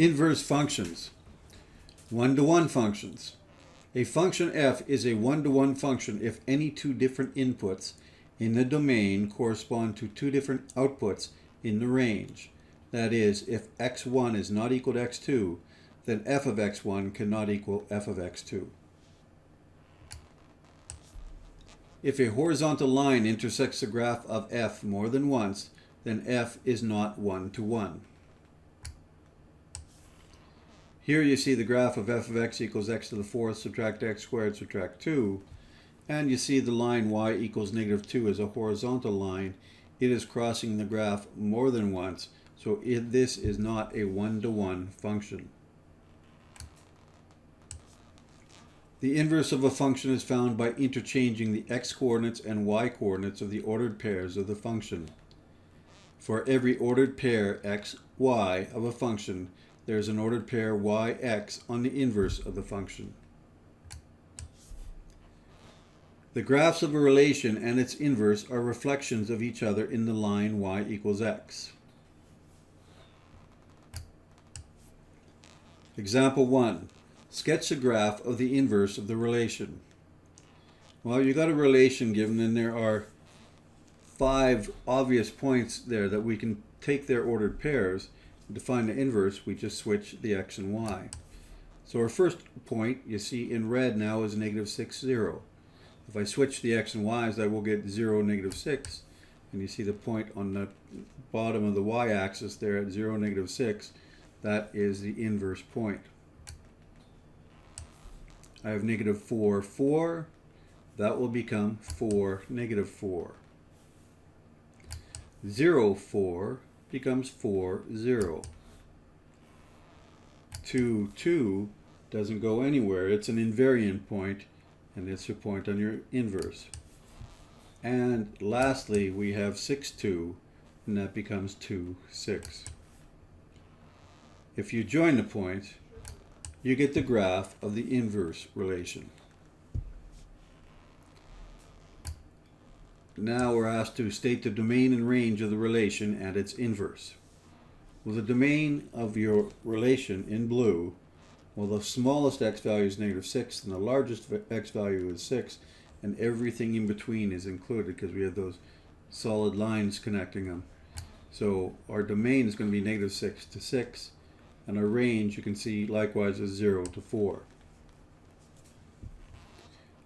Inverse functions. One-to-one functions. A function f is a one-to-one function if any two different inputs in the domain correspond to two different outputs in the range. That is, if x1 is not equal to x2, then f of x1 cannot equal f of x2. If a horizontal line intersects the graph of f more than once, then f is not one-to-one. Here you see the graph of f of x equals x to the fourth, subtract x squared, subtract 2. And you see the line y equals negative 2 is a horizontal line. It is crossing the graph more than once, so this is not a one-to-one function. The inverse of a function is found by interchanging the x-coordinates and y-coordinates of the ordered pairs of the function. For every ordered pair x, y of a function, there is an ordered pair y, x on the inverse of the function. The graphs of a relation and its inverse are reflections of each other in the line y equals x. Example 1. Sketch a graph of the inverse of the relation. Well, you got a relation given, and there are 5 obvious points there that we can take their ordered pairs. To find the inverse, we just switch the x and y. So our first point, you see in red now, is negative 6, 0. If I switch the x and y's, I will get 0, negative 6. And you see the point on the bottom of the y-axis there at 0, negative 6. That is the inverse point. I have negative 4, 4. That will become 4, negative 4. 0, 4 becomes 4, 0. 2, 2 doesn't go anywhere. It's an invariant point, and it's a point on your inverse. And lastly, we have 6, 2, and that becomes 2, 6. If you join the points, you get the graph of the inverse relation. Now we're asked to state the domain and range of the relation and its inverse. Well, the domain of your relation in blue, well, the smallest x value is negative 6, and the largest x value is 6, and everything in between is included because we have those solid lines connecting them. So our domain is going to be negative 6 to 6, and our range, you can see, likewise is 0 to 4.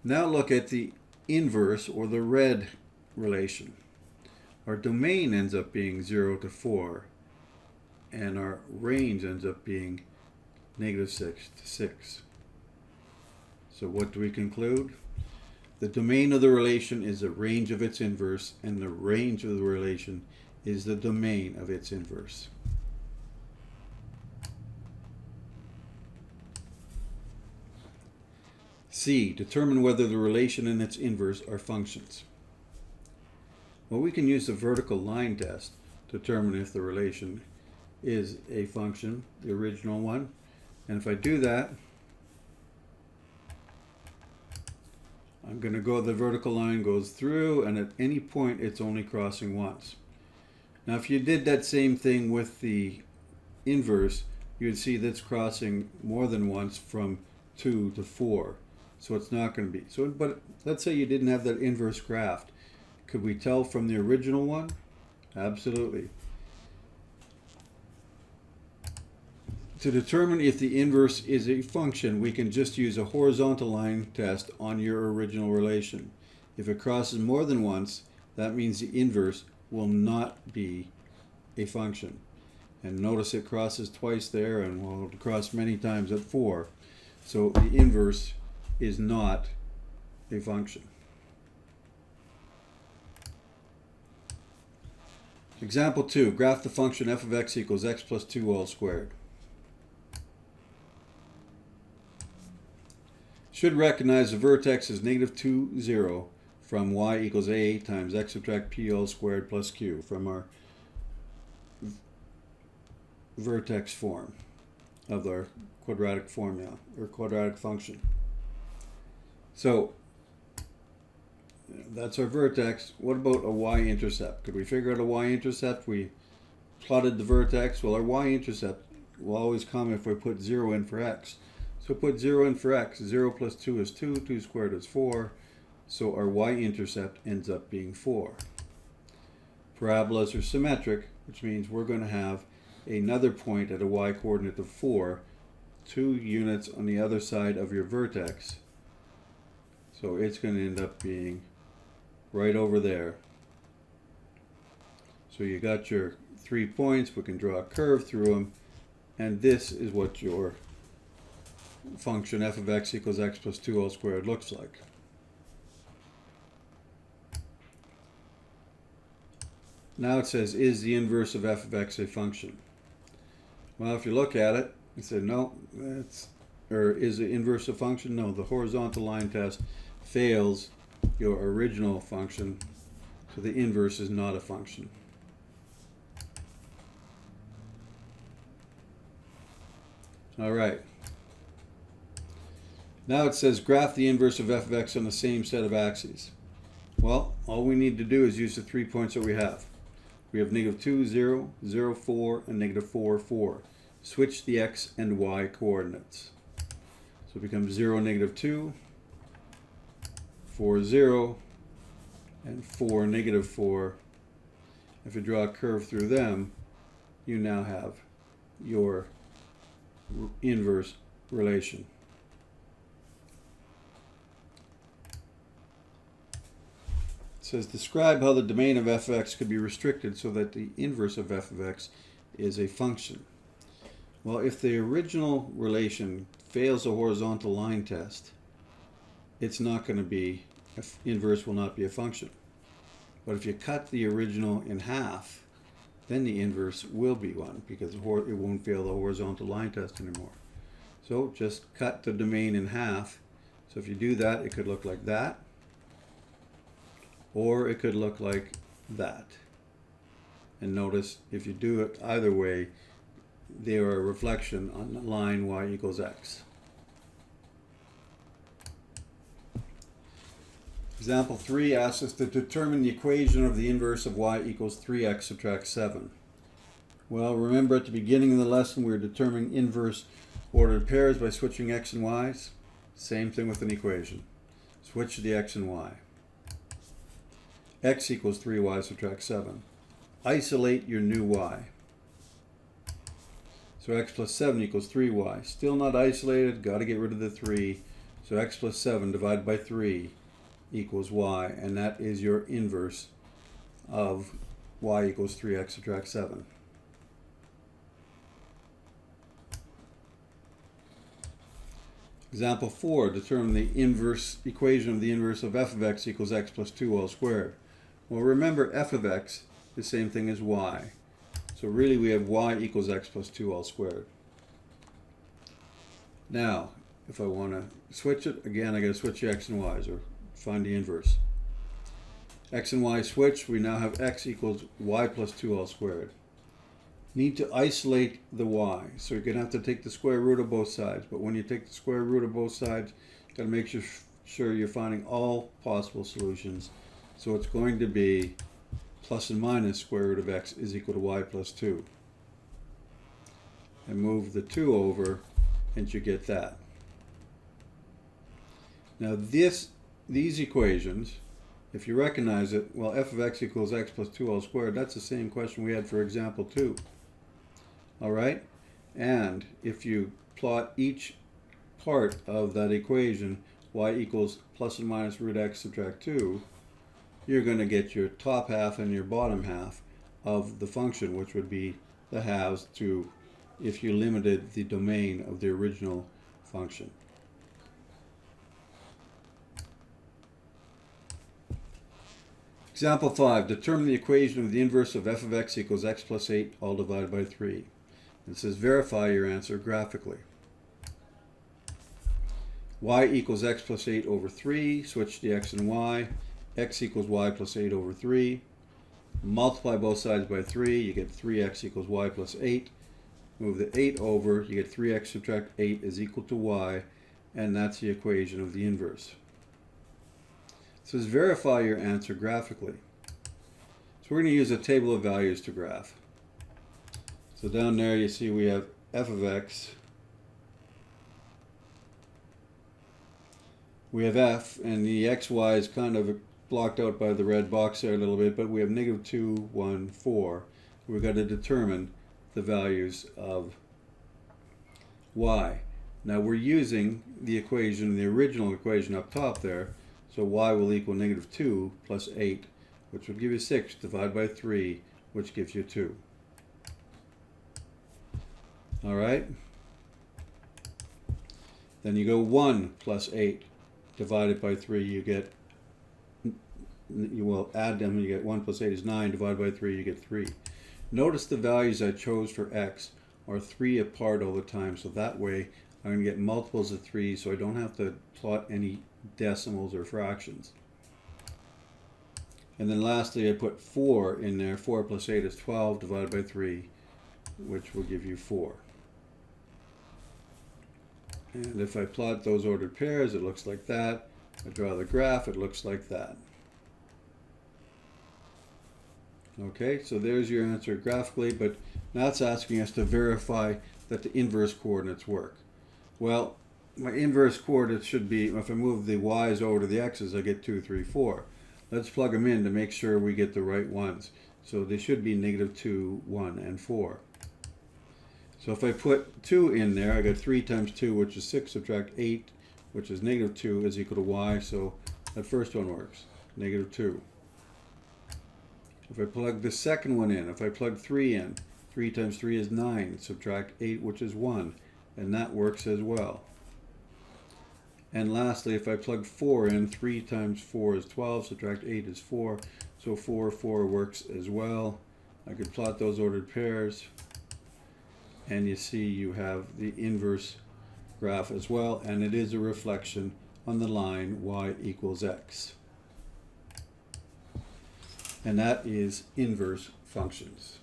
Now look at the inverse, or the red relation. Our domain ends up being 0 to 4, and our range ends up being negative 6 to 6. So what do we conclude? The domain of the relation is the range of its inverse, and the range of the relation is the domain of its inverse. C. Determine whether the relation and its inverse are functions. Well, we can use the vertical line test to determine if the relation is a function, the original one. And if I do that, I'm going to go, the vertical line goes through, and at any point it's only crossing once. Now if you did that same thing with the inverse, you would see that's crossing more than once from 2 to 4. So it's not going to be. So, but let's say you didn't have that inverse graphed. Could we tell from the original one? Absolutely. To determine if the inverse is a function, we can just use a horizontal line test on your original relation. If it crosses more than once, that means the inverse will not be a function. And notice it crosses twice there, and will cross many times at 4. So the inverse is not a function. Example 2. Graph the function f of x equals x plus 2 all squared. Should recognize the vertex as negative 2, 0 from y equals a times x subtract p all squared plus q from our vertex form of our quadratic formula, or quadratic function. So that's our vertex. What about a y-intercept? Could we figure out a y-intercept? We plotted the vertex. Well, our y-intercept will always come if we put 0 in for x. So put 0 in for x. 0 plus 2 is 2. 2 squared is 4. So our y-intercept ends up being 4. Parabolas are symmetric, which means we're going to have another point at a y-coordinate of 4, 2 units on the other side of your vertex. So it's going to end up being right over there. So you got your 3 points. We can draw a curve through them. And this is what your function f of x equals x plus 2 all squared looks like. Now it says, is the inverse of f of x a function? Well, if you look at it, you say, no, or is the inverse a function? No, the horizontal line test fails your original function, so the inverse is not a function. All right. Now it says graph the inverse of f of x on the same set of axes. Well, all we need to do is use the 3 points that we have. We have -2, 0, 0, 4, and -4, 4. Switch the x and y coordinates. So it becomes 0, -2, 4, 0, and 4, -4. If you draw a curve through them, you now have your inverse relation. It says, describe how the domain of f of x could be restricted so that the inverse of f of x is a function. Well, if the original relation fails a horizontal line test, it's not going to be, inverse will not be a function. But if you cut the original in half, then the inverse will be one, because it won't fail the horizontal line test anymore. So just cut the domain in half. So if you do that, it could look like that, or it could look like that. And notice, if you do it either way, they are a reflection on the line y equals x. Example 3 asks us to determine the equation of the inverse of y equals 3x subtract 7. Well, remember at the beginning of the lesson we were determining inverse ordered pairs by switching x and y's. Same thing with an equation. Switch the x and y. X equals 3y subtract 7. Isolate your new y. So x plus 7 equals 3y. Still not isolated, got to get rid of the 3. So x plus 7 divided by 3 equals y, and that is your inverse of y equals 3x subtract 7. Example 4, determine the inverse equation of the inverse of f of x equals x plus 2 all squared. Well, remember f of x is the same thing as y. So really we have y equals x plus 2 all squared. Now, if I want to switch it, again I got to switch the x and y's, or find the inverse. X and y switch, we now have x equals y plus 2 all squared. Need to isolate the y, so you're going to have to take the square root of both sides. But when you take the square root of both sides, you've got to make sure you're finding all possible solutions. So it's going to be plus and minus square root of x is equal to y plus 2. And move the 2 over, and you get that. Now these equations, if you recognize it, well, f of x equals x plus 2 all squared, that's the same question we had for example 2. All right? And if you plot each part of that equation, y equals plus and minus root x subtract 2, you're going to get your top half and your bottom half of the function, which would be the halves to, if you limited the domain of the original function. Example 5, determine the equation of the inverse of f of x equals x plus 8 all divided by 3. It says verify your answer graphically. Y equals x plus 8 over 3, switch the x and y. X equals y plus 8 over 3. Multiply both sides by 3, you get 3x equals y plus 8. Move the 8 over, you get 3x subtract 8 is equal to y, and that's the equation of the inverse. It says verify your answer graphically. So we're going to use a table of values to graph. So down there you see we have f of x, we have f, and the xy is kind of blocked out by the red box there a little bit, but we have negative 2, 1, 4. We've got to determine the values of y. Now we're using the equation, the original equation up top there, so y will equal negative 2 plus 8, which will give you 6 divided by 3, which gives you 2. All right? Then you go 1 plus 8 divided by 3, you get, you will add them, and you get 1 plus 8 is 9, divided by 3, you get 3. Notice the values I chose for x are 3 apart all the time, so that way I'm going to get multiples of 3, so I don't have to plot any decimals or fractions. And then lastly, I put 4 in there. 4 plus 8 is 12 divided by 3, which will give you 4. And if I plot those ordered pairs, it looks like that. I draw the graph, it looks like that. Okay, so there's your answer graphically, but now it's asking us to verify that the inverse coordinates work. Well, my inverse coordinates should be, if I move the y's over to the x's, I get 2, 3, 4. Let's plug them in to make sure we get the right ones. So they should be negative 2, 1, and 4. So if I put 2 in there, I got 3 times 2, which is 6, subtract 8, which is negative 2, is equal to y. So that first one works, negative 2. If I plug the second one in, if I plug 3 in, 3 times 3 is 9, subtract 8, which is 1, and that works as well. And lastly, if I plug 4 in, 3 times 4 is 12, subtract 8 is 4, so 4, 4 works as well. I could plot those ordered pairs, and you see you have the inverse graph as well, and it is a reflection on the line y equals x. And that is inverse functions.